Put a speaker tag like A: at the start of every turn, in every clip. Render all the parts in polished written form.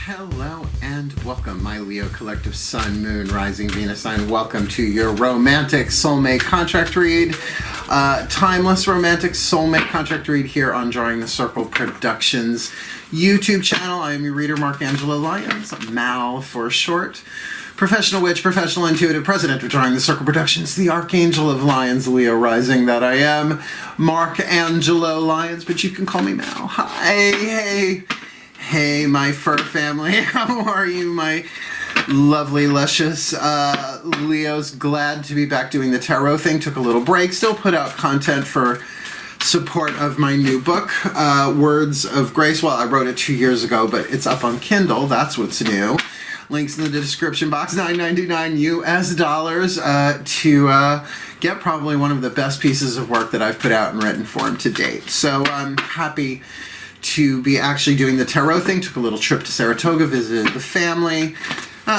A: Hello and welcome, my Leo collective Sun, Moon, Rising, Venus sign. Welcome to your romantic soulmate contract read. Timeless romantic soulmate contract read here on Drawing the Circle Productions YouTube channel. I am your reader, Angelo, Lyons, Mal for short. Professional witch, professional intuitive, president of Drawing the Circle Productions, the Archangel of Lions, Leo rising that I am, Angelo Lyons, but you can call me Mal. Hi, hey, my fur family. How are you, my lovely, luscious Leos? Glad to be back doing the tarot thing. Took a little break. Still put out content for support of my new book, Words of Grace. Well, I wrote it 2 years ago, but it's up on Kindle. That's what's new. Links in the description box, $9.99 US to get probably one of the best pieces of work that I've put out in written form to date. So I'm happy to be actually doing the tarot thing. Took a little trip to Saratoga, visited the family.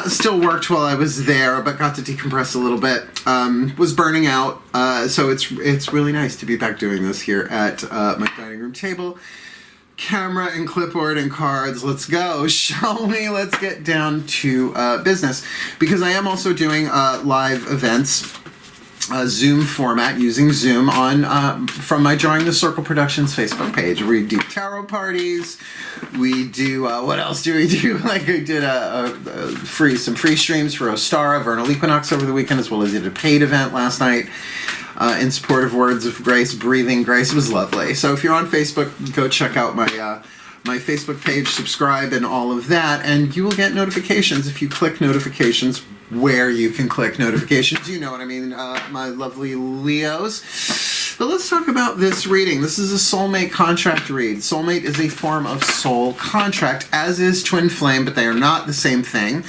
A: Still worked while I was there, but got to decompress a little bit. Was burning out, so it's really nice to be back doing this here at my dining room table. Camera and clipboard and cards. Let's go, shall we? Let's get down to business, because I am also doing live events, Zoom format, using Zoom on from my Drawing the Circle Productions Facebook page. We do tarot parties. We do what else do we do? Like I did some free streams for Ostara, Vernal Equinox over the weekend, as well as did a paid event last night in support of Words of Grace, Breathing Grace. It was lovely. So if you're on Facebook, go check out my my Facebook page, subscribe, and all of that, and you will get notifications if you click notifications where you can click notifications. You know what I mean, my lovely Leos. But let's talk about this reading. This is a soulmate contract read. Soulmate is a form of soul contract, as is twin flame, but they are not the same thing.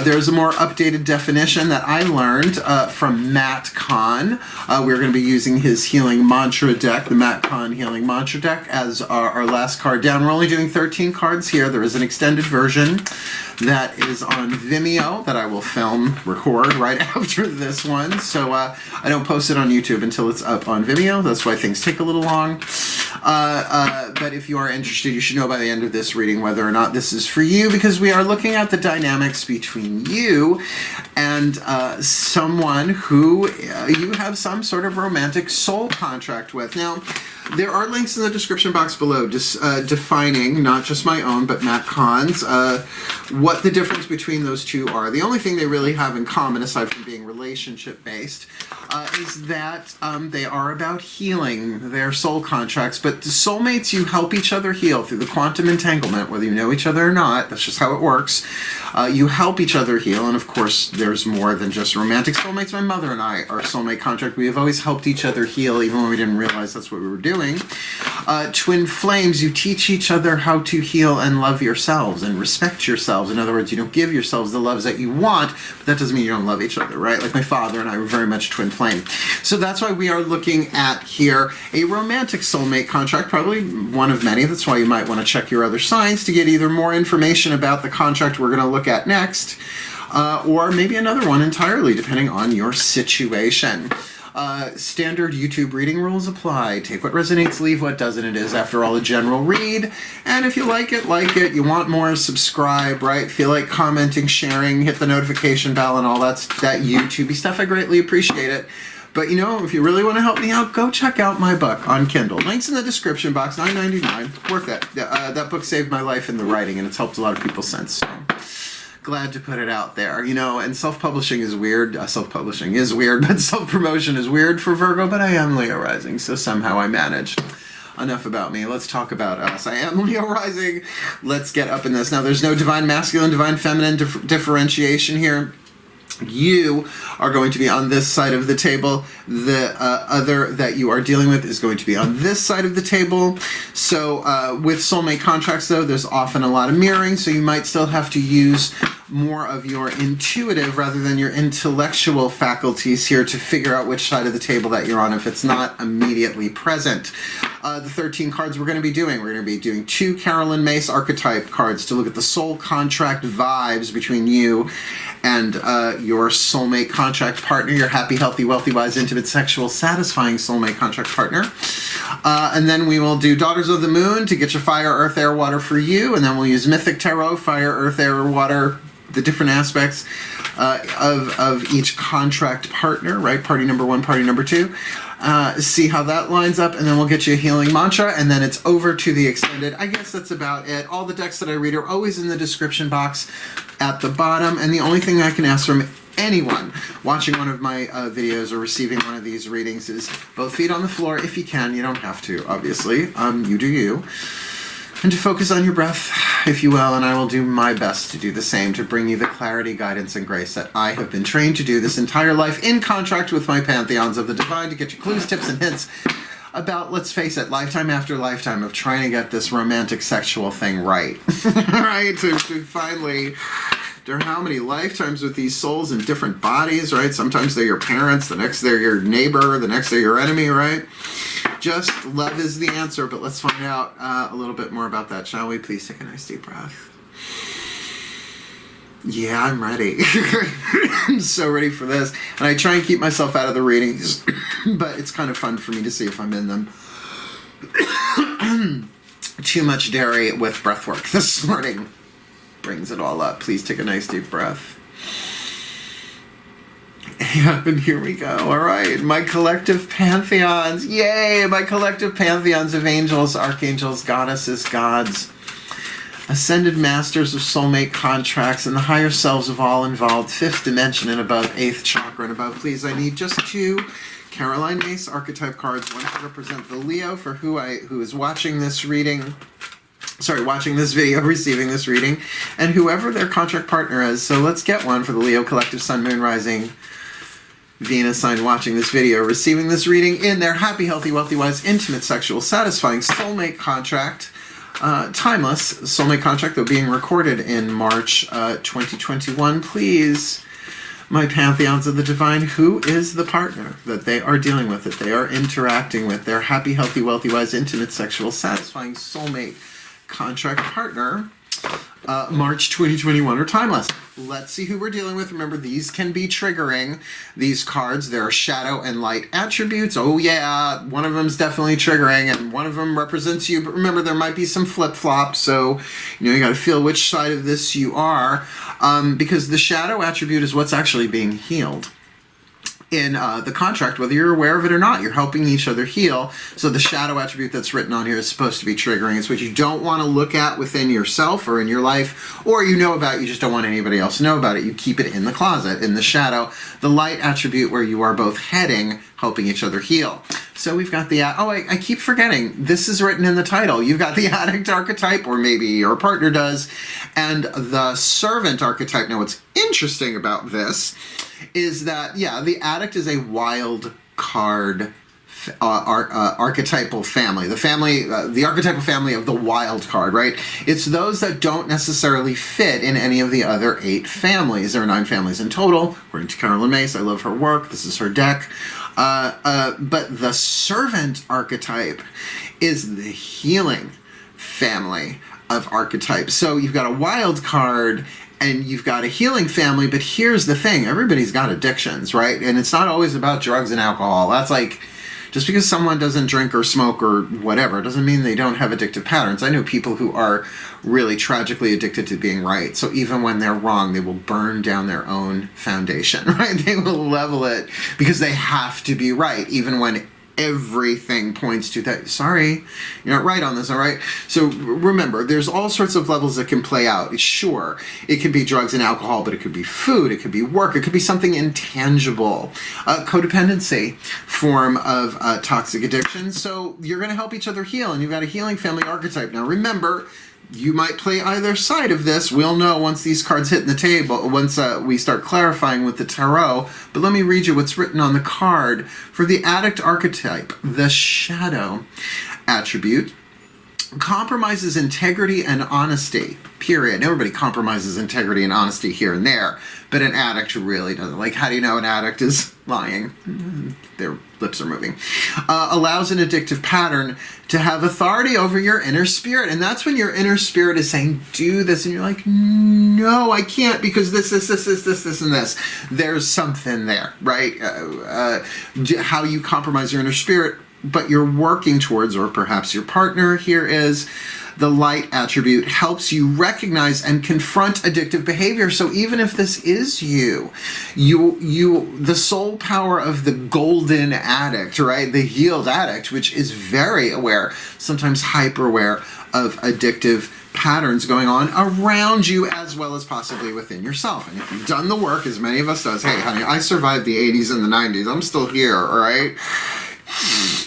A: There's a more updated definition that I learned from Matt Kahn. We're going to be using his healing mantra deck, the Matt Kahn healing mantra deck, as our last card down. We're only doing 13 cards here. There is an extended version that is on Vimeo that I will record right after this one. So I don't post it on YouTube until it's up on Vimeo. That's why things take a little long. But if you are interested, you should know by the end of this reading whether or not this is for you, because we are looking at the dynamics between you and someone who you have some sort of romantic soul contract with. Now, there are links in the description box below just defining, not just my own, but Matt Kahn's, what the difference between those two are. The only thing they really have in common, aside from being relationship-based, is that they are about healing their soul contracts. But the soulmates, you help each other heal through the quantum entanglement, whether you know each other or not. That's just how it works. You help each other heal, and of course, there's more than just romantic soulmates. My mother and I are soulmate contract. We have always helped each other heal, even when we didn't realize that's what we were doing. Twin flames, you teach each other how to heal and love yourselves and respect yourselves. In other words, you don't give yourselves the loves that you want, but that doesn't mean you don't love each other, right? Like my father and I were very much twin flame. So that's why we are looking at here a romantic soulmate contract, probably one of many. That's why you might want to check your other signs to get either more information about the contract we're going to look at next, or maybe another one entirely, depending on your situation. Standard YouTube reading rules apply. Take what resonates, leave what doesn't. It is, after all, a general read. And if you like it, like it. You want more, subscribe, right? Feel like commenting, sharing, hit the notification bell, and all that YouTubey stuff. I greatly appreciate it. But, you know, if you really want to help me out, go check out my book on Kindle. Links in the description box, $9.99. Worth it. That book saved my life in the writing, and it's helped a lot of people since. So glad to put it out there, you know. And self-publishing is weird. Self-publishing is weird, but self-promotion is weird for Virgo, but I am Leo rising, so somehow I managed. Enough about me. Let's talk about us. I am Leo rising. Let's get up in this. Now, there's no divine masculine, divine feminine differentiation here. You are going to be on this side of the table. The other that you are dealing with is going to be on this side of the table. So with soulmate contracts, though, there's often a lot of mirroring, so you might still have to use more of your intuitive rather than your intellectual faculties here to figure out which side of the table that you're on if it's not immediately present. The 13 cards we're going to be doing 2 Carolyn Mace archetype cards to look at the soul contract vibes between you and your soulmate contract partner, your happy, healthy, wealthy, wise, intimate, sexual, satisfying soulmate contract partner. And then we will do Daughters of the Moon to get your fire, earth, air, water for you. And then we'll use Mythic Tarot, fire, earth, air, water, the different aspects of each contract partner, right? Party number 1, party number 2. See how that lines up, and then we'll get you a healing mantra, and then it's over to the extended. I guess that's about it. All the decks that I read are always in the description box at the bottom, and the only thing I can ask from anyone watching one of my videos or receiving one of these readings is both feet on the floor if you can. You don't have to, obviously. You do you. And to focus on your breath, if you will, and I will do my best to do the same to bring you the clarity, guidance, and grace that I have been trained to do this entire life in contract with my pantheons of the divine to get you clues, tips, and hints about, let's face it, lifetime after lifetime of trying to get this romantic sexual thing right. Right? To finally, there are how many lifetimes with these souls in different bodies, right? Sometimes they're your parents, the next they're your neighbor, the next they're your enemy, right? Just love is the answer, but let's find out a little bit more about that, shall we? Please take a nice deep breath. Yeah, I'm ready. I'm so ready for this. And I try and keep myself out of the readings, but it's kind of fun for me to see if I'm in them. Too much dairy with breath work this morning brings it all up. Please take a nice deep breath. And here we go. All right. My collective pantheons. Yay! My collective pantheons of angels, archangels, goddesses, gods, ascended masters of soulmate contracts, and the higher selves of all involved, 5th dimension and above, 8th chakra and above. Please, I need just 2 Caroline Mace archetype cards, one to represent the Leo for who is watching this reading. Watching this video, receiving this reading, and whoever their contract partner is. So let's get one for the Leo collective, Sun, Moon, Rising, Venus sign watching this video, receiving this reading in their happy, healthy, wealthy, wise, intimate, sexual, satisfying soulmate contract. Timeless soulmate contract, though being recorded in March 2021. Please, my pantheons of the divine, who is the partner that they are dealing with, that they are interacting with, their happy, healthy, wealthy, wise, intimate, sexual, satisfying soulmate contract partner, March 2021 or timeless. Let's see who we're dealing with. Remember, these can be triggering. These cards, there are shadow and light attributes. Oh yeah, one of them is definitely triggering, and one of them represents you. But remember, there might be some flip-flops, so you got to feel which side of this you are, because the shadow attribute is what's actually being healed in the contract, whether you're aware of it or not. You're helping each other heal. So the shadow attribute that's written on here is supposed to be triggering. It's what you don't want to look at within yourself or in your life, or you know about, you just don't want anybody else to know about it. You keep it in the closet, in the shadow. The light attribute where you are both heading, helping each other heal. So we've got the, I keep forgetting, this is written in the title. You've got the addict archetype, or maybe your partner does, and the servant archetype. Now what's interesting about this is that, yeah, the addict is a wild card archetypal family. The archetypal family of the wild card, right? It's those that don't necessarily fit in any of the other 8 families. There are 9 families in total, according to Caroline Mace. I love her work. This is her deck. But the servant archetype is the healing family of archetypes. So you've got a wild card and you've got a healing family, but here's the thing. Everybody's got addictions, right? And it's not always about drugs and alcohol. That's like, just because someone doesn't drink or smoke or whatever doesn't mean they don't have addictive patterns. I know people who are really tragically addicted to being right. So even when they're wrong, they will burn down their own foundation, right? They will level it because they have to be right, even when everything points to that. Sorry, you're not right on this, all right? So remember, there's all sorts of levels that can play out. Sure, it could be drugs and alcohol, but it could be food, it could be work, it could be something intangible. Codependency, form of toxic addiction. So you're going to help each other heal, and you've got a healing family archetype. Now remember, you might play either side of this. We'll know once these cards hit the table, once we start clarifying with the tarot. But let me read you what's written on the card. For the addict archetype, the shadow attribute, compromises integrity and honesty, period. Everybody compromises integrity and honesty here and there, but an addict really doesn't. Like, how do you know an addict is lying? Their lips are moving. Allows an addictive pattern to have authority over your inner spirit. And that's when your inner spirit is saying, do this. And you're like, no, I can't, because this, and this. There's something there, right? How you compromise your inner spirit, but you're working towards, or perhaps your partner here is, the light attribute helps you recognize and confront addictive behavior. So even if this is you, the soul power of the golden addict, right? The healed addict, which is very aware, sometimes hyper aware of addictive patterns going on around you, as well as possibly within yourself. And if you've done the work, as many of us does, hey honey, I survived the 80s and the 90s. I'm still here, all right?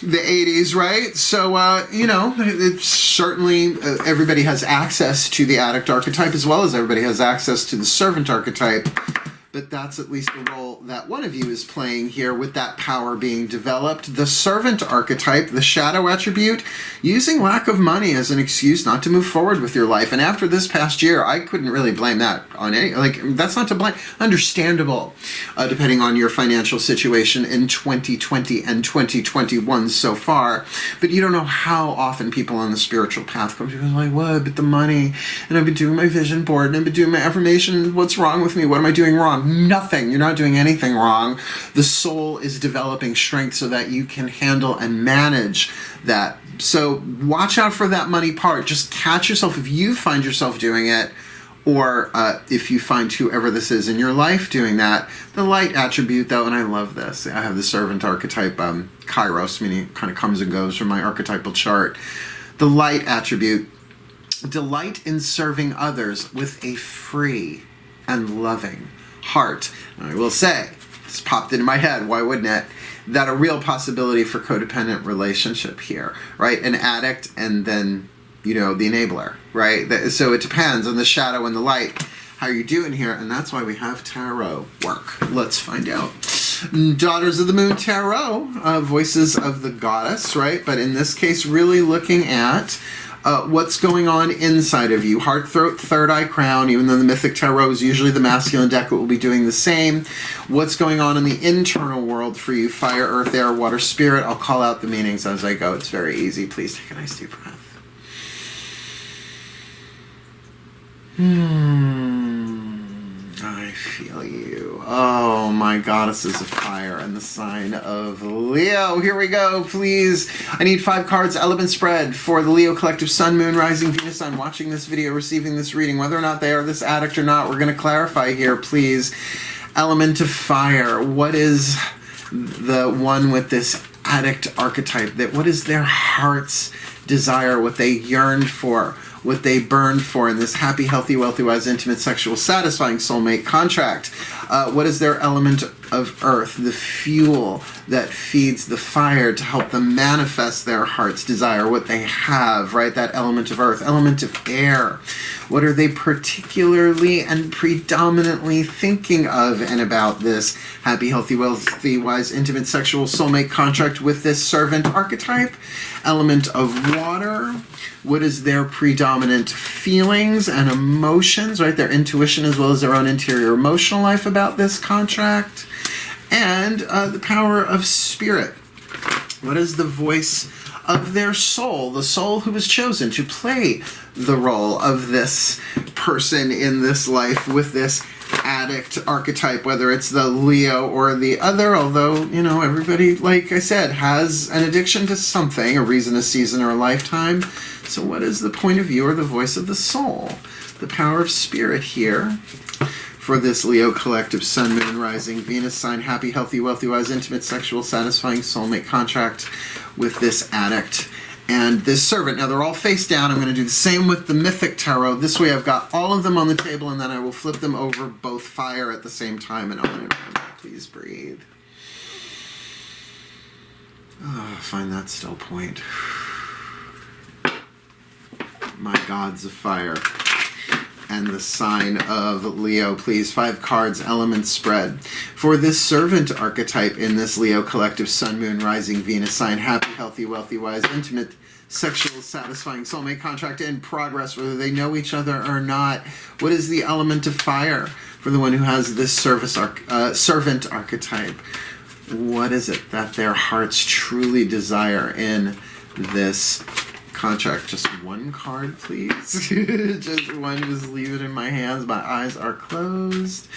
A: The 80s, right? So, it's certainly everybody has access to the addict archetype, as well as everybody has access to the servant archetype. But that's at least the role that one of you is playing here, with that power being developed. The servant archetype, the shadow attribute, using lack of money as an excuse not to move forward with your life. And after this past year, I couldn't really blame that on any, that's not to blame. Understandable, depending on your financial situation in 2020 and 2021 so far. But you don't know how often people on the spiritual path come to you and like, what, but the money, and I've been doing my vision board, and I've been doing my affirmation, what's wrong with me? What am I doing wrong? Nothing. You're not doing anything wrong. The soul is developing strength so that you can handle and manage that. So watch out for that money part. Just catch yourself if you find yourself doing it, or if you find whoever this is in your life doing that. The light attribute, though, and I love this. I have the servant archetype, Kairos, meaning it kind of comes and goes from my archetypal chart. The light attribute, delight in serving others with a free and loving heart. I will say, it's popped into my head, why wouldn't it, that a real possibility for codependent relationship here, right? An addict and then, the enabler, right? So it depends on the shadow and the light, how you're doing here, and that's why we have tarot work. Let's find out. Daughters of the Moon Tarot, voices of the goddess, right? But in this case, really looking at what's going on inside of you. Heart, throat, third eye, crown. Even though the Mythic Tarot is usually the masculine deck, it will be doing the same. What's going on in the internal world for you? Fire, earth, air, water, spirit. I'll call out the meanings as I go. It's very easy. Please take a nice deep breath. I feel you. Oh, my goddesses of fire and the sign of Leo. Here we go, please. I need 5 cards, element spread, for the Leo collective Sun, Moon, Rising, Venus sign watching this video, receiving this reading. Whether or not they are this addict or not, we're going to clarify here, please. Element of fire. What is the one with this addict archetype? What is their heart's desire, what they yearn for, what they burn for in this happy, healthy, wealthy, wise, intimate, sexual, satisfying soulmate contract? What is their element of earth, the fuel that feeds the fire to help them manifest their heart's desire, what they have, right? That element of earth. Element of air. What are they particularly and predominantly thinking of and about this happy, healthy, wealthy, wise, intimate, sexual soulmate contract with this servant archetype? Element of water. What is their predominant feelings and emotions, right? Their intuition as well as their own interior emotional life about this contract. And the power of spirit. What is the voice of their soul, the soul who was chosen to play the role of this person in this life with this addict archetype, whether it's the Leo or the other, although, everybody, like I said, has an addiction to something, a reason, a season, or a lifetime. So what is the point of view or the voice of the soul? The power of spirit here for this Leo collective Sun, Moon, Rising, Venus sign, happy, healthy, wealthy, wise, intimate, sexual, satisfying soulmate contract with this addict and this servant. Now they're all face down. I'm going to do the same with the Mythic Tarot. This way I've got all of them on the table, and then I will flip them over both fire at the same time and on and on. Please breathe. Find that still point. My gods of fire. And the sign of Leo, please. 5 cards, element spread. For this servant archetype in this Leo collective Sun, Moon, Rising, Venus sign, happy, healthy, wealthy, wise, intimate, sexual satisfying soulmate contract in progress, whether they know each other or not. What is the element of fire for the one who has this servant archetype? What is it that their hearts truly desire in this contract? Just one card, please. Just one. Just leave it in my hands. My eyes are closed.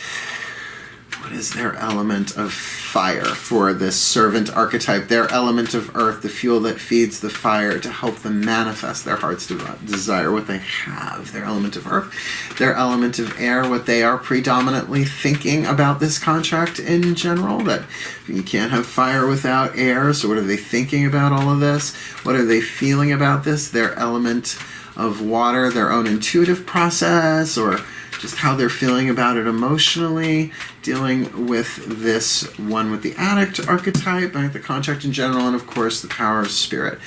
A: What is their element of fire for this servant archetype? Their element of earth, the fuel that feeds the fire to help them manifest their heart's desire, what they have. Their element of earth, their element of air, what they are predominantly thinking about this contract in general, that you can't have fire without air. So what are they thinking about all of this? What are they feeling about this? Their element of water, their own intuitive process, or just how they're feeling about it emotionally, dealing with this one with the addict archetype, and the contract in general, and of course the power of spirit,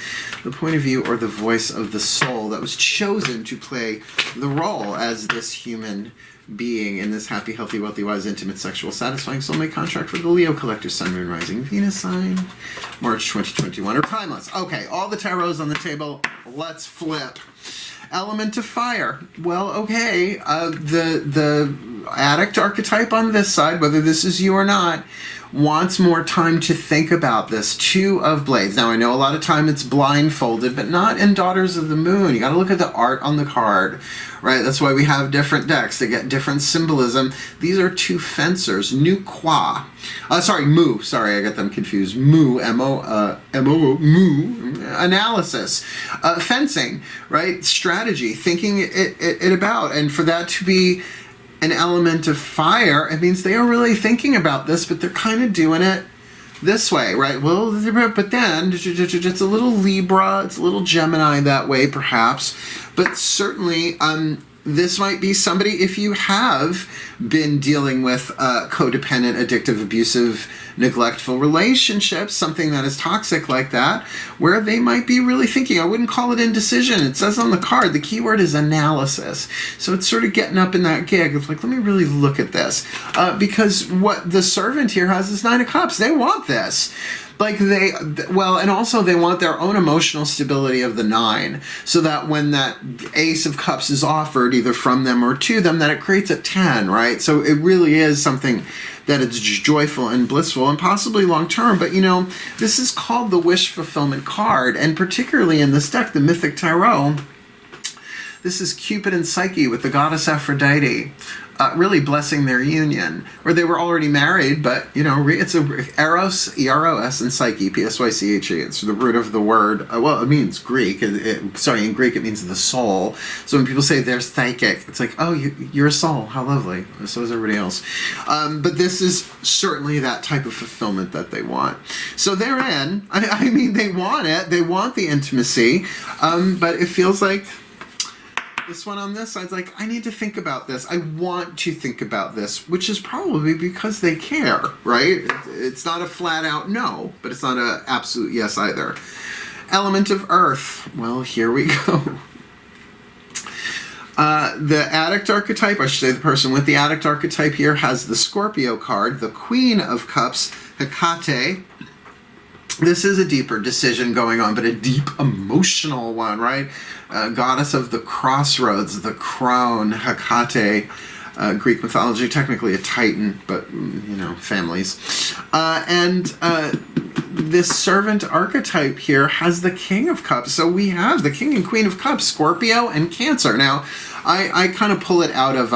A: the point of view or the voice of the soul that was chosen to play the role as this human being in this happy, healthy, wealthy, wise, intimate, sexual, satisfying soulmate contract for the Leo collective Sun, Moon, Rising, Venus sign, March 2021, or timeless. Okay, all the tarots on the table. Let's flip. Element of fire. Well, okay, the addict archetype on this side, whether this is you or not, wants more time to think about this. Two of Blades. Now, I know a lot of time it's blindfolded, but not in Daughters of the Moon. You got to look at the art on the card, right? That's why we have different decks. They get different symbolism. These are two fencers. Mu. Sorry, I got them confused. Mu, M-O, mu, analysis. Fencing, right? Strategy, thinking it about. And for that to be an element of fire, it means they are really thinking about this, but they're kind of doing it this way, right? Well, but then it's a little Libra, it's a little Gemini that way, perhaps. But certainly, this might be somebody, if you have been dealing with codependent, addictive, abusive, neglectful relationships, something that is toxic like that, where they might be really thinking. I wouldn't call it indecision. It says on the card, the key word is analysis. So it's sort of getting up in that gig of like, let me really look at this. Because what the servant here has is Nine of Cups. They want this. Like and also they want their own emotional stability of the 9, so that when that Ace of Cups is offered, either from them or to them, that it creates a 10, right? So it really is something that it's joyful and blissful and possibly long-term. But, this is called the Wish Fulfillment card, and particularly in this deck, the Mythic Tarot, this is Cupid and Psyche with the goddess Aphrodite. Really blessing their union, where they were already married, but, it's a Eros, E-R-O-S, and Psyche, P-S-Y-C-H-E. It's the root of the word. It means Greek. In Greek it means the soul. So when people say they're psychic, it's like, oh, you're a soul. How lovely. So is everybody else. But this is certainly that type of fulfillment that they want. So therein, they want it. They want the intimacy, but it feels like this one on this side's like, I need to think about this. I want to think about this, which is probably because they care, right? It's not a flat out no, but it's not an absolute yes either. Element of earth. Well, here we go. The addict archetype, I should say the person with the addict archetype here, has the Scorpio card, the Queen of Cups, Hecate. This is a deeper decision going on, but a deep emotional one, right? Goddess of the crossroads, the crone, Hecate, Greek mythology, technically a Titan, but, families. This servant archetype here has the King of Cups. So we have the King and Queen of Cups, Scorpio and Cancer. Now, I kind of pull it out of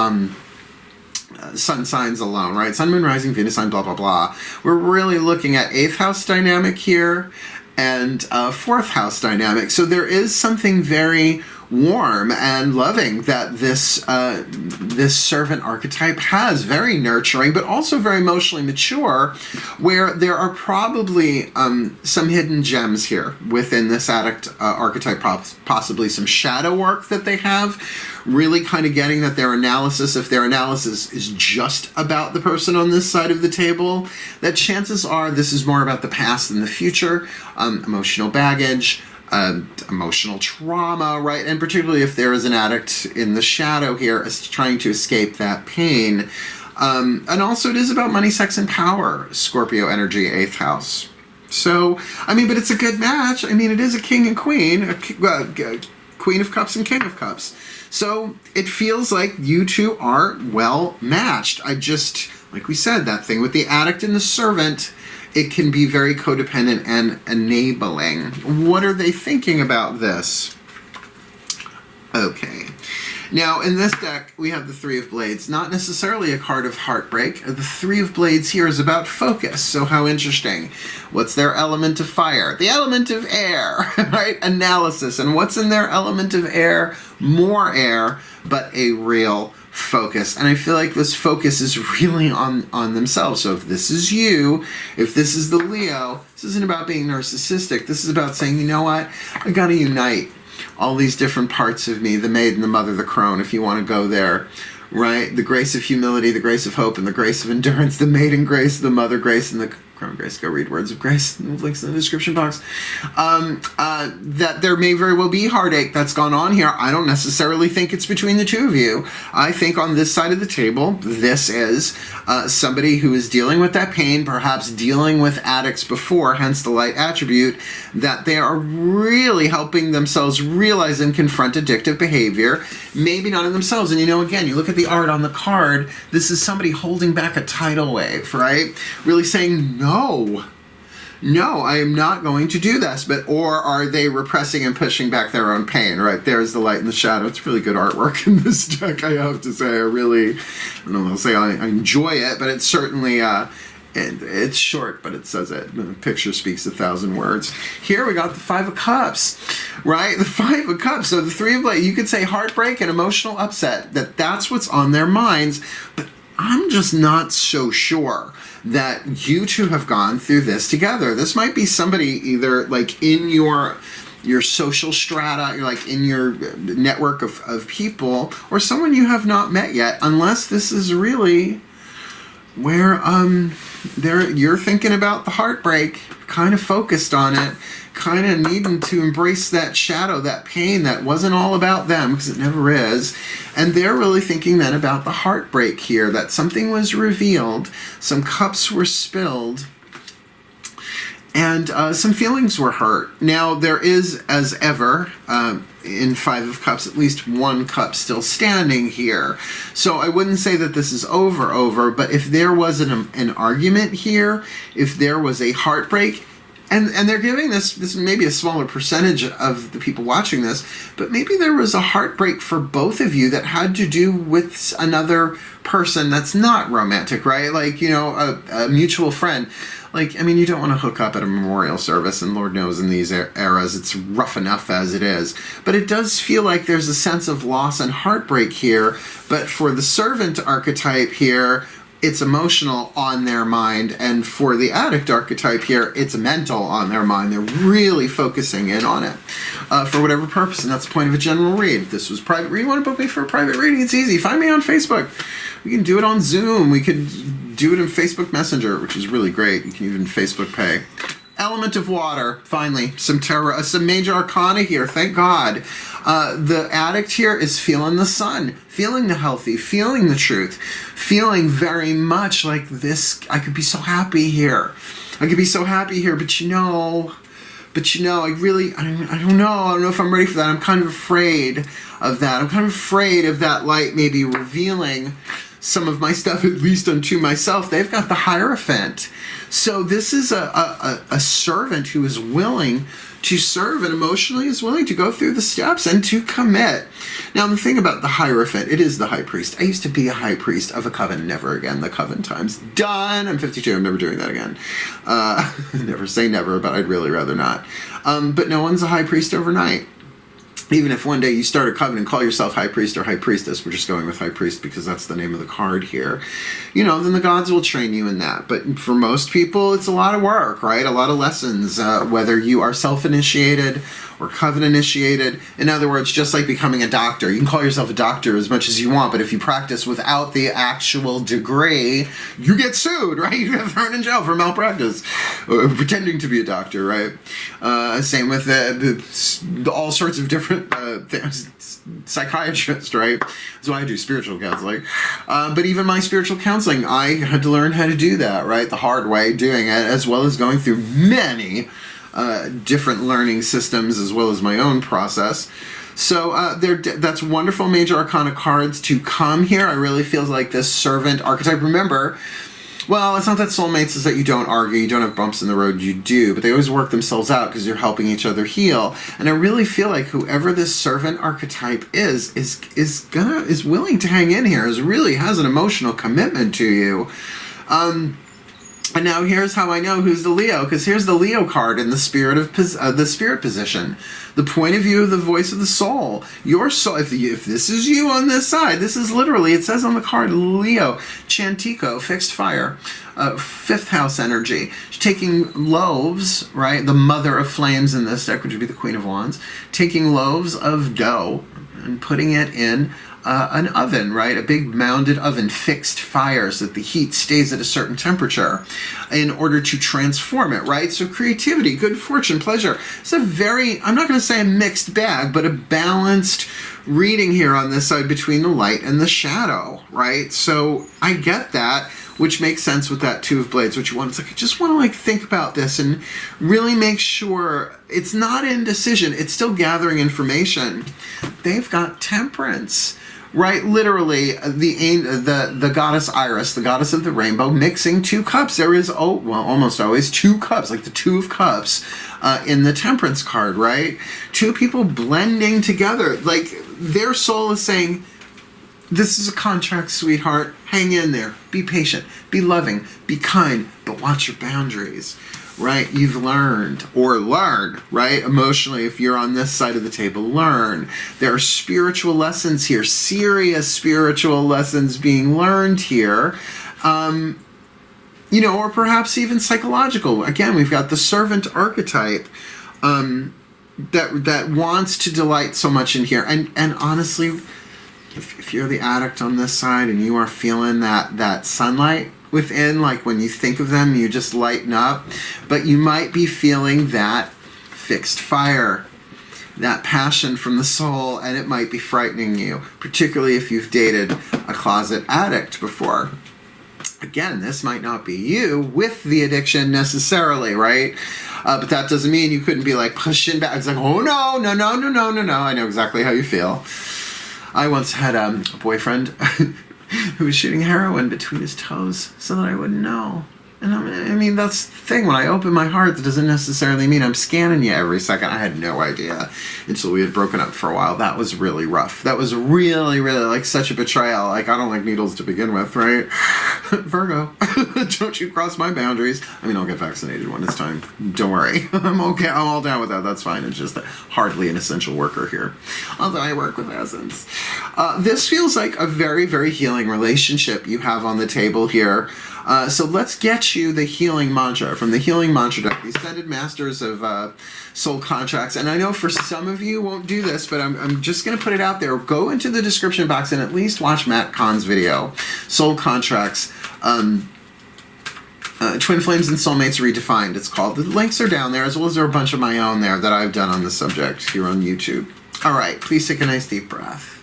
A: sun signs alone, right? Sun, Moon, Rising, Venus sign, blah, blah, blah. We're really looking at 8th house dynamic here and 4th house dynamic. So there is something very warm and loving that this servant archetype has, very nurturing, but also very emotionally mature, where there are probably some hidden gems here within this addict archetype, possibly some shadow work that they have, really kind of getting that their analysis, if their analysis is just about the person on this side of the table, that chances are this is more about the past than the future, emotional baggage, emotional trauma, right? And particularly if there is an addict in the shadow here trying to escape that pain. And also it is about money, sex, and power, Scorpio energy, 8th house. So, I mean, but it's a good match. I mean, it is a king and queen, queen of cups and king of cups. So it feels like you two are well matched. I just, like we said, that thing with the addict and the servant, it can be very codependent and enabling. What are they thinking about this? Okay. Now, in this deck, we have the Three of Blades. Not necessarily a card of heartbreak. The Three of Blades here is about focus. So how interesting. What's their element of fire? The element of air, right? Analysis. And what's in their element of air? More air, but a real focus. And I feel like this focus is really on themselves. So if this is you, if this is the Leo, this isn't about being narcissistic. This is about saying, you know what? I got to unite all these different parts of me, the maiden, the mother, the crone, if you want to go there, right? The grace of humility, the grace of hope, and the grace of endurance, the maiden grace, the mother grace, and the crone grace. Go read Words of Grace, links in the description box. That there may very well be heartache that's gone on here. I don't necessarily think it's between the two of you. I think on this side of the table, this is somebody who is dealing with that pain, perhaps dealing with addicts before, hence the light attribute, that they are really helping themselves realize and confront addictive behavior, maybe not in themselves. And you know, again, you look at the art on the card, this is somebody holding back a tidal wave, right? Really saying, no, I am not going to do this. But, or are they repressing and pushing back their own pain, right? There's the light and the shadow. It's really good artwork in this deck, I have to say. I don't know, I'll say I enjoy it, but it's certainly, it's short, but it says it. The picture speaks 1,000 words. Here we got the Five of Cups, right? The Five of Cups. So the Three of Blades, you could say heartbreak and emotional upset, that's what's on their minds. But I'm just not so sure that you two have gone through this together. This might be somebody either like in your social strata, like in your network of people, or someone you have not met yet, unless this is really where you're thinking about the heartbreak, kind of focused on it, kind of needing to embrace that shadow, that pain that wasn't all about them, because it never is. And they're really thinking then about the heartbreak here, that something was revealed, some cups were spilled, and some feelings were hurt. Now, there is, as ever, in Five of Cups, at least one cup still standing here. So I wouldn't say that this is over, but if there was an argument here, if there was a heartbreak, and they're giving this maybe a smaller percentage of the people watching this, but maybe there was a heartbreak for both of you that had to do with another person that's not romantic, right? Like, you know, a mutual friend. Like, I mean, you don't want to hook up at a memorial service, and Lord knows in these eras it's rough enough as it is. But it does feel like there's a sense of loss and heartbreak here. But for the servant archetype here, it's emotional on their mind, and for the addict archetype here, it's mental on their mind. They're really focusing in on it for whatever purpose, and that's the point of a general read. If this was private read, you want to book me for a private reading, it's easy. Find me on Facebook. We can do it on Zoom. We could do it in Facebook Messenger, which is really great. You can even Facebook Pay. Element of water, finally, some major arcana here, thank God. The addict here is feeling the sun, feeling the healthy, feeling the truth, feeling very much like this, I could be so happy here. I could be so happy here, but you know, I don't know if I'm ready for that. I'm kind of afraid of that. I'm kind of afraid of that light maybe revealing some of my stuff, at least unto myself. They've got the Hierophant. So this is a servant who is willing to serve and emotionally is willing to go through the steps and to commit. Now, the thing about the Hierophant, it is the high priest. I used to be a high priest of a coven. Never again. The coven time's done. I'm 52. I'm never doing that again. Never say never, but I'd really rather not. But no one's a high priest overnight. Even if one day you start a coven and call yourself high priest or high priestess, we're just going with high priest because that's the name of the card here, you know, then the gods will train you in that. But for most people, it's a lot of work, right? A lot of lessons, whether you are self-initiated or covenant initiated. In other words, just like becoming a doctor. You can call yourself a doctor as much as you want, but if you practice without the actual degree, you get sued, right? You get thrown in jail for malpractice, pretending to be a doctor, right? Same with all sorts of different things. Psychiatrist, right? That's why I do spiritual counseling. But even my spiritual counseling, I had to learn how to do that, right? The hard way, doing it, as well as going through many different learning systems, as well as my own process. So that's wonderful major arcana cards to come here. I really feel like this servant archetype. Remember, well, it's not that soulmates is that you don't argue, you don't have bumps in the road, you do, but they always work themselves out because you're helping each other heal. And I really feel like whoever this servant archetype is willing to hang in here, really has an emotional commitment to you. And now here's how I know who's the Leo, because here's the Leo card in the spirit of the spirit position. The point of view of the voice of the soul. Your soul, if this is you on this side, this is literally, it says on the card, Leo, Chantico, fixed fire, 5th house energy. Taking loaves, right, the mother of flames in this deck, which would be the Queen of Wands, taking loaves of dough and putting it in an oven, right? A big mounded oven, fixed fire, so that the heat stays at a certain temperature in order to transform it, right? So creativity, good fortune, pleasure. It's a very, I'm not going to say a mixed bag, but a balanced reading here on this side between the light and the shadow, right? So I get that, which makes sense with that Two of Blades, which you want. It's like, I just want to like think about this and really make sure it's not indecision. It's still gathering information. They've got Temperance. Right, literally, the goddess Iris, the goddess of the rainbow, mixing 2 cups. There is, almost always 2 cups, like the 2 of Cups in the Temperance card, right? 2 people blending together. Like, their soul is saying, this is a contract, sweetheart. Hang in there. Be patient. Be loving. Be kind. But watch your boundaries. Right? You've learned, or learn, right? Emotionally, if you're on this side of the table, learn. There are spiritual lessons here, serious spiritual lessons being learned here. Or perhaps even psychological. Again, we've got the servant archetype that wants to delight so much in here. And honestly, if you're the addict on this side and you are feeling that sunlight within, like when you think of them, you just lighten up. But you might be feeling that fixed fire, that passion from the soul, and it might be frightening you, particularly if you've dated a closet addict before. Again, this might not be you with the addiction necessarily, right? But that doesn't mean you couldn't be like pushing back. It's like, oh no. I know exactly how you feel. I once had a boyfriend who was shooting heroin between his toes so that I wouldn't know. And I mean, that's the thing. When I open my heart, that doesn't necessarily mean I'm scanning you every second. I had no idea until we had broken up for a while. That was really rough. That was really, really like such a betrayal. Like, I don't like needles to begin with, right? Virgo, don't you cross my boundaries. I mean, I'll get vaccinated when it's time. Don't worry. I'm okay. I'm all down with that. That's fine. It's just hardly an essential worker here. Although I work with Essence. This feels like a very, very healing relationship you have on the table here. So let's get you the healing mantra from the healing mantra deck, the Ascended Masters of Soul Contracts. And I know for some of you won't do this, but I'm just going to put it out there. Go into the description box and at least watch Matt Kahn's video, Soul Contracts, Twin Flames and Soulmates Redefined, it's called. The links are down there, as well as there are a bunch of my own there that I've done on the subject here on YouTube. All right, please take a nice deep breath.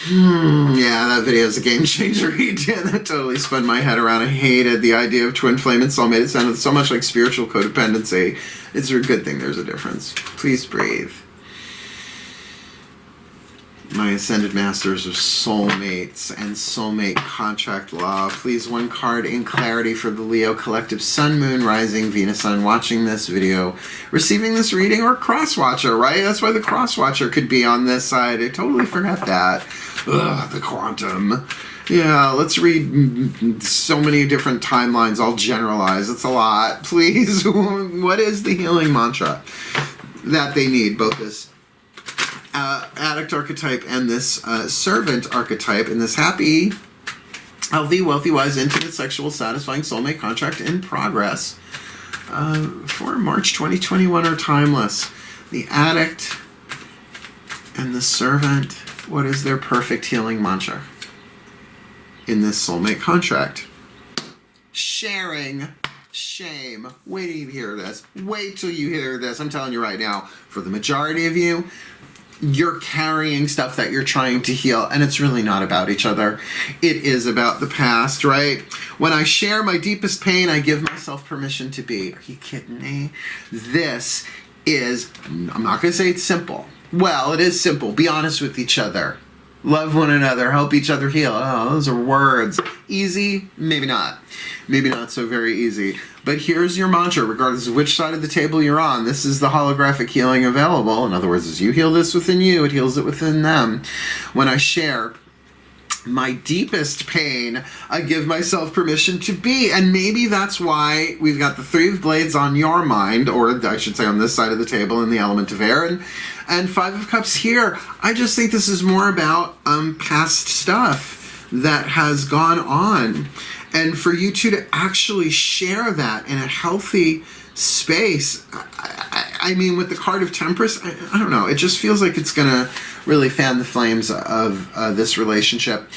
A: Yeah, that video is a game changer. He did. That totally spun my head around. I hated the idea of twin flame and soulmate. It sounded so much like spiritual codependency. It's a good thing there's a difference. Please breathe. My Ascended Masters of Soulmates and Soulmate Contract Law. Please, one card in clarity for the Leo Collective Sun, Moon, Rising, Venus, Sun watching this video, receiving this reading, or cross-watcher, right? That's why the cross-watcher could be on this side. I totally forgot that. Ugh, the quantum. Yeah, let's read so many different timelines, all generalized. It's a lot. Please, what is the healing mantra that they need? Both this addict archetype and this servant archetype in this happy, healthy, wealthy, wise, intimate, sexual, satisfying soulmate contract in progress. for March 2021 are timeless. The addict and the servant. What is their perfect healing mantra in this soulmate contract? Sharing shame. Wait till you hear this. Wait till you hear this. I'm telling you right now, for the majority of you, you're carrying stuff that you're trying to heal, and it's really not about each other. It is about the past, right? When I share my deepest pain, I give myself permission to be. Are you kidding me? This is, I'm not going to say it's simple. Well, it is simple. Be honest with each other. Love one another. Help each other heal. Oh, those are words. Easy? Maybe not. Maybe not so very easy. But here's your mantra, regardless of which side of the table you're on. This is the holographic healing available. In other words, as you heal this within you, it heals it within them. When I share my deepest pain, I give myself permission to be. And maybe that's why we've got the Three of Blades on your mind, or I should say on this side of the table in the element of air, and Five of Cups here. I just think this is more about past stuff that has gone on. And for you two to actually share that in a healthy space, I mean, with the card of Temperance, I don't know. It just feels like it's going to really fan the flames of this relationship.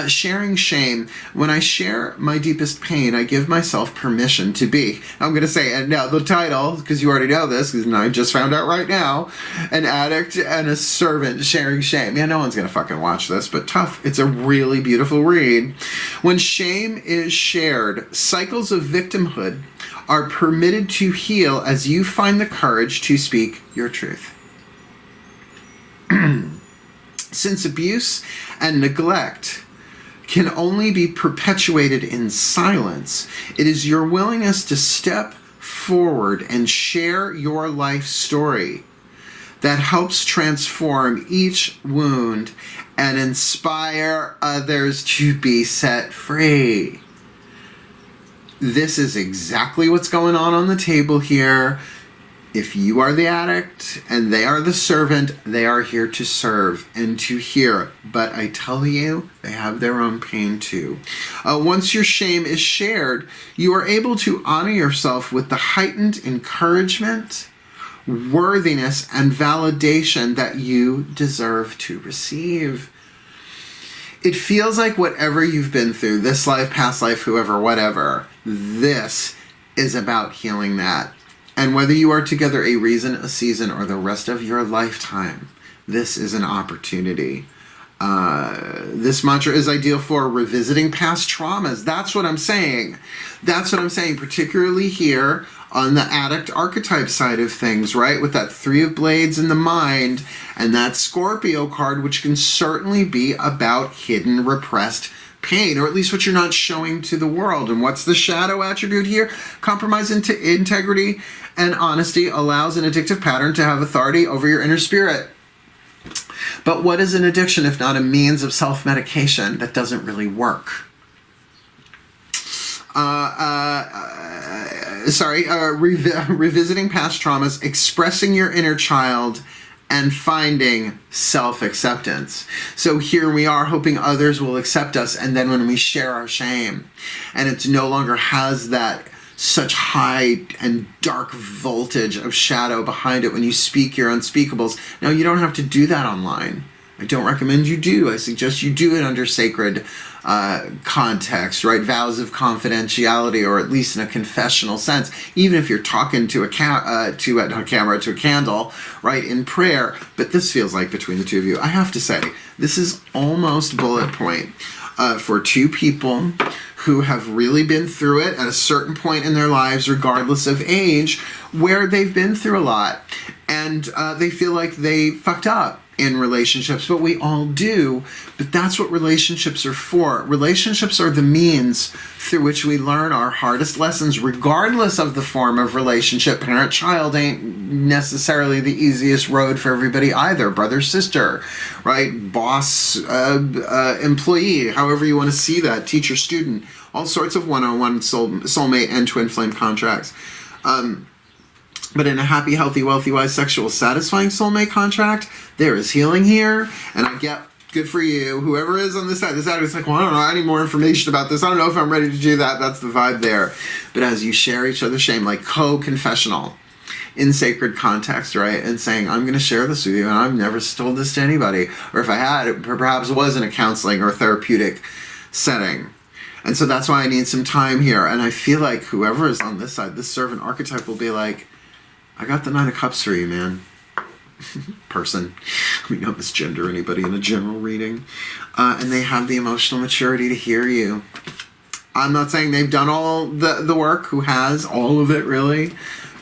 A: Sharing shame. When I share my deepest pain, I give myself permission to be. I'm going to say, and now the title, because you already know this, because I just found out right now, an addict and a servant sharing shame. Yeah, no one's going to fucking watch this, but tough. It's a really beautiful read. When shame is shared, cycles of victimhood are permitted to heal as you find the courage to speak your truth. Since abuse and neglect can only be perpetuated in silence, it is your willingness to step forward and share your life story that helps transform each wound and inspire others to be set free. This is exactly what's going on the table here. If you are the addict and they are the servant, they are here to serve and to hear. But I tell you, they have their own pain too. Once your shame is shared, you are able to honor yourself with the heightened encouragement, worthiness, and validation that you deserve to receive. It feels like whatever you've been through, this life, past life, whoever, whatever, this is about healing that. And whether you are together a reason, a season, or the rest of your lifetime, this is an opportunity. This mantra is ideal for revisiting past traumas. That's what I'm saying. That's what I'm saying, particularly here on the addict archetype side of things, right? With that Three of Blades in the mind and that Scorpio card, which can certainly be about hidden, repressed pain, or at least what you're not showing to the world. And what's the shadow attribute here? Compromise into integrity and honesty allows an addictive pattern to have authority over your inner spirit. But what is an addiction if not a means of self-medication that doesn't really work? Revisiting past traumas, expressing your inner child, and finding self-acceptance. So here we are hoping others will accept us, and then when we share our shame, and it no longer has that such high and dark voltage of shadow behind it when you speak your unspeakables. Now, you don't have to do that online. I don't recommend you do. I suggest you do it under sacred context, right? Vows of confidentiality, or at least in a confessional sense. Even if you're talking to a candle, right, in prayer. But this feels like between the two of you. I have to say, this is almost bullet point for two people who have really been through it at a certain point in their lives, regardless of age, where they've been through a lot, and they feel like they fucked up in relationships, but we all do. But that's what relationships are for. Relationships are the means through which we learn our hardest lessons, regardless of the form of relationship. Parent-child ain't necessarily the easiest road for everybody either. Brother-sister, right? Boss, employee, however you want to see that. Teacher-student, all sorts of one-on-one soulmate and twin flame contracts. But in a happy, healthy, wealthy, wise, sexual, satisfying soulmate contract, there is healing here. And I get Good for you. Whoever is on this side is like, well, I don't know, I need more information about this. I don't know if I'm ready to do that. That's the vibe there. But as you share each other's shame, like co-confessional in sacred context, right? And saying, I'm going to share this with you, and I've never told this to anybody. Or if I had, it perhaps was in a counseling or therapeutic setting. And so that's why I need some time here. And I feel like whoever is on this side, this servant archetype will be like, I got the Nine of Cups for you, man. Person. We don't misgender anybody in a general reading. And they have the emotional maturity to hear you. I'm not saying they've done all the work, who has all of it really,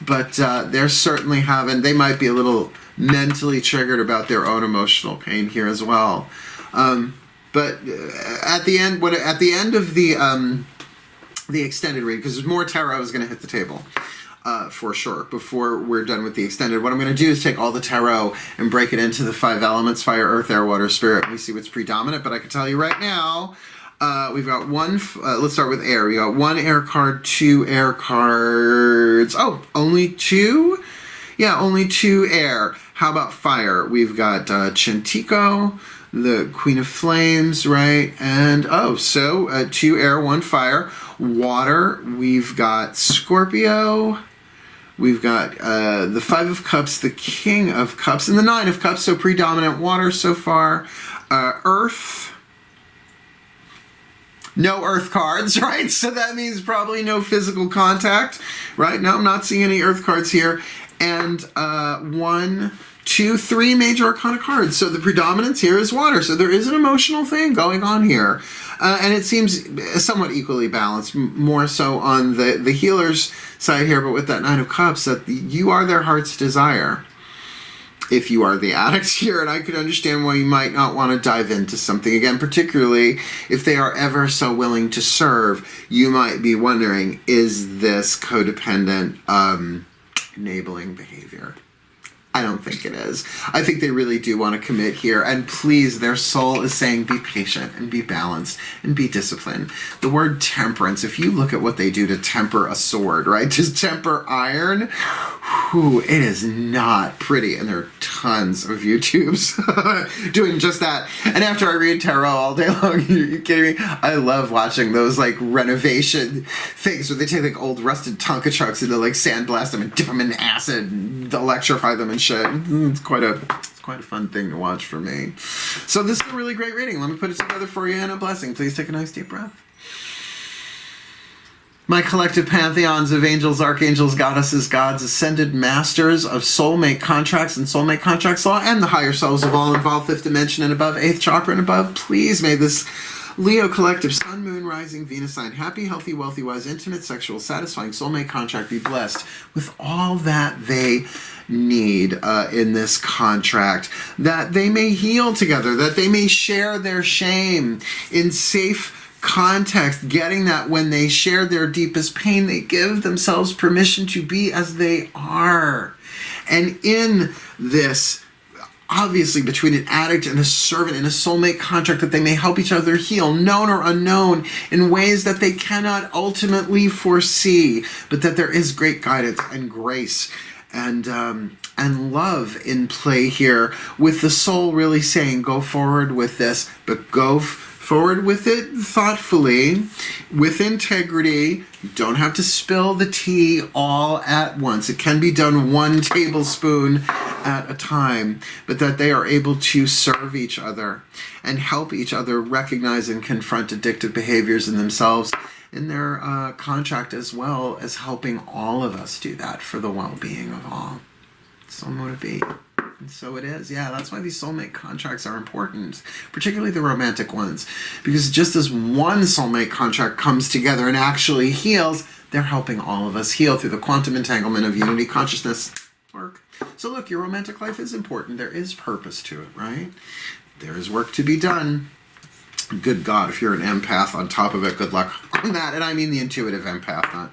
A: but they're certainly having, they might be a little mentally triggered about their own emotional pain here as well. But at the end of the extended read, because there's more tarot is going to hit the table. For sure, before we're done with the extended. What I'm going to do is take all the tarot and break it into the 5 elements: fire, earth, air, water, spirit. We see what's predominant, but I can tell you right now, we've got one, let's start with air. We got 1 air card, 2 air cards. Oh, only 2? Yeah, only 2 air. How about fire? We've got Chintico, the Queen of Flames, right? And, 2 air, 1 fire. Water, we've got Scorpio. We've got the 5 of Cups, the King of Cups, and the 9 of Cups, so predominant water so far. Earth. No earth cards, right? So that means probably no physical contact, right? No, I'm not seeing any earth cards here. And 1, 2, 3 major arcana cards. So the predominance here is water. So there is an emotional thing going on here. And it seems somewhat equally balanced, more so on the healer's side here, but with that 9 of Cups, that you are their heart's desire. If you are the addict here, and I could understand why you might not want to dive into something again, particularly if they are ever so willing to serve, you might be wondering, is this codependent enabling behavior? I don't think it is. I think they really do want to commit here. And please, their soul is saying, be patient and be balanced and be disciplined. The word temperance, if you look at what they do to temper a sword, right? To temper iron, it is not pretty. And there are tons of YouTubes doing just that. And after I read tarot all day long, you kidding me? I love watching those like renovation things where they take like old rusted Tonka trucks and they like sandblast them and dip them in acid and electrify them and shit. It's quite a fun thing to watch for me. So this is a really great reading. Let me put it together for you, and a blessing. Please take a nice deep breath. My collective pantheons of angels, archangels, goddesses, gods, ascended masters of soulmate contracts and soulmate contracts law, and the higher selves of all involved, 5th dimension and above, 8th chakra and above, please may this Leo collective sun, moon, rising, Venus sign, happy, healthy, wealthy, wise, intimate, sexual, satisfying soulmate contract be blessed with all that they need in this contract, that they may heal together, that they may share their shame in safe context, getting that when they share their deepest pain, they give themselves permission to be as they are. And in this, obviously between an addict and a servant in a soulmate contract, that they may help each other heal, known or unknown, in ways that they cannot ultimately foresee, but that there is great guidance and grace and love in play here, with the soul really saying, go forward with this, but go forward with it thoughtfully, with integrity. You don't have to spill the tea all at once. It can be done 1 tablespoon at a time, but that they are able to serve each other and help each other recognize and confront addictive behaviors in themselves, in their contract, as well as helping all of us do that for the well-being of all. So motivate. And so it is. Yeah, that's why these soulmate contracts are important, particularly the romantic ones, because just as one soulmate contract comes together and actually heals, they're helping all of us heal through the quantum entanglement of unity consciousness work. So look, your romantic life is important. There is purpose to it, right? There is work to be done. Good God, if you're an empath on top of it, good luck on that. And I mean the intuitive empath, not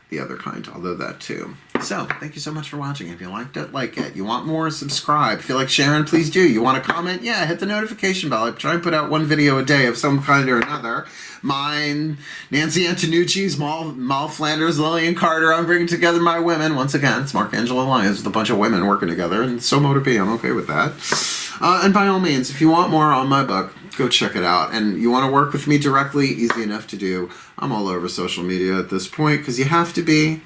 A: the other kind, although that too. So, thank you so much for watching. If you liked it, like it. You want more, subscribe. Feel like sharing, please do. You want to comment? Yeah, hit the notification bell. I try and put out 1 video a day of some kind or another. Mine, Nancy Antonucci's, Mal Flanders, Lillian Carter. I'm bringing together my women. Once again, it's Angelo, Lyons with a bunch of women working together, and so motivate. I'm okay with that. And by all means, if you want more on my book, go check it out. And you want to work with me directly, easy enough to do. I'm all over social media at this point because you have to be.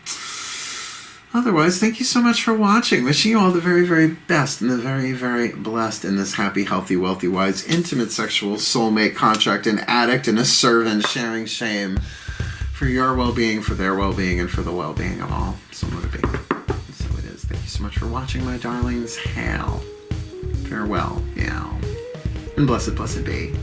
A: Otherwise, thank you so much for watching. Wishing you all the very, very best and the very, very blessed in this happy, healthy, wealthy, wise, intimate, sexual, soulmate, contract, and addict, and a servant sharing shame for your well-being, for their well-being, and for the well-being of all. So let it be. So it is. Thank you so much for watching, my darlings. Hail. Farewell. Meow. And blessed, blessed be.